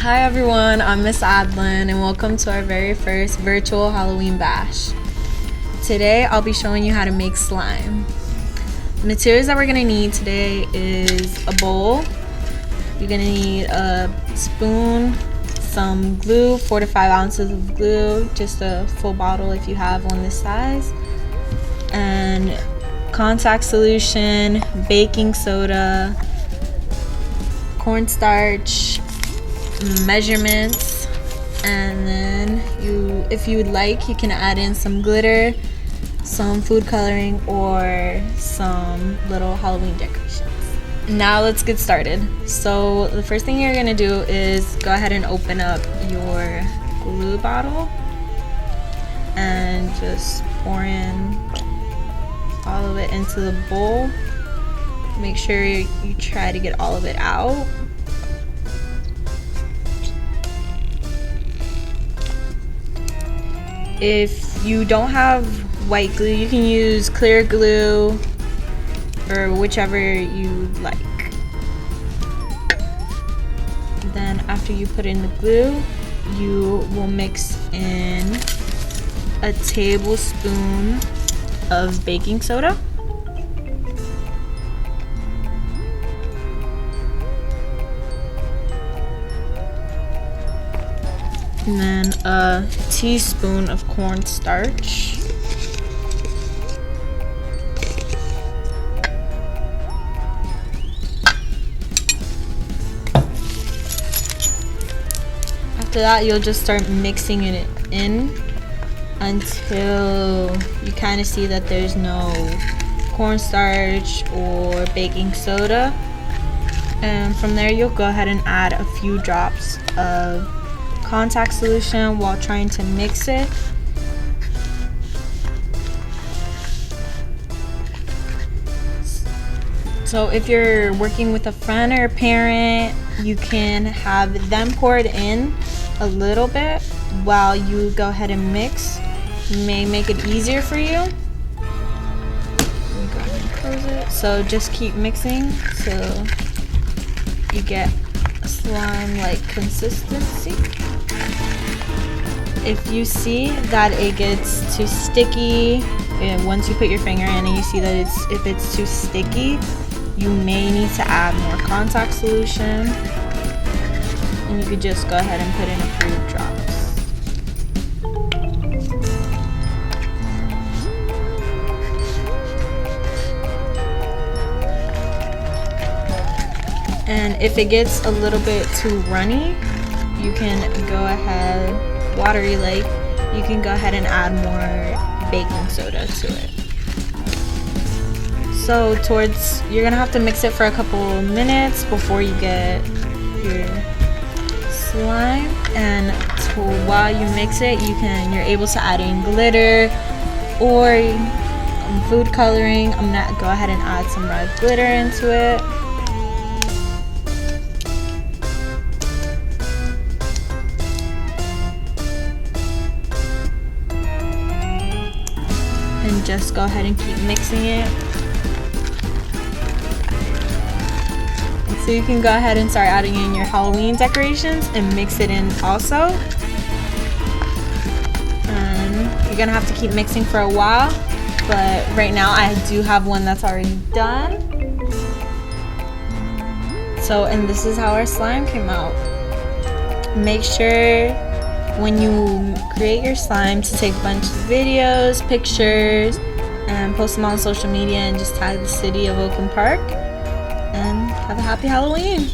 Hi everyone, I'm Miss Adlin and welcome to our very first virtual Halloween bash. Today I'll be showing you how to make slime. The materials that we're going to need today is a bowl. You're going to need a spoon, some glue, 4 to 5 ounces of glue, just a full bottle if you have one this size, and contact solution, baking soda, cornstarch, measurements, and then if you would like, you can add in some glitter, some food coloring, or some little Halloween decorations. Now let's get started. So the first thing you're gonna do is go ahead and open up your glue bottle and just pour in all of it into the bowl. Make sure you try to get all of it out. If you don't have white glue, you can use clear glue or whichever you like. Then after you put in the glue, you will mix in a tablespoon of baking soda. And then a teaspoon of cornstarch. After that, you'll just start mixing it in until you kind of see that there's no cornstarch or baking soda. And from there, you'll go ahead and add a few drops of contact solution while trying to mix it. So if you're working with a friend or a parent, you can have them pour it in a little bit while you go ahead and mix. It may make it easier for you. Let me go ahead and close it. So just keep mixing till you get a slime-like consistency. If you see that it gets too sticky, and once you put your finger in and you see that if it's too sticky, you may need to add more contact solution, and you could just go ahead and put in a few drops. And if it gets a little bit too runny, you can go ahead, watery like, you can go ahead and add more baking soda to it. So you're gonna have to mix it for a couple minutes before you get your slime. And while you mix it, you're able to add in glitter or food coloring. I'm gonna go ahead and add some red glitter into it. And just go ahead and keep mixing it. And so you can go ahead and start adding in your Halloween decorations and mix it in also. And you're gonna have to keep mixing for a while, but right now I do have one that's already done. So, and this is how our slime came out. Make sure when you create your slime to take a bunch of videos, pictures, and post them on social media and just tag the city of Oakland Park, and have a happy Halloween.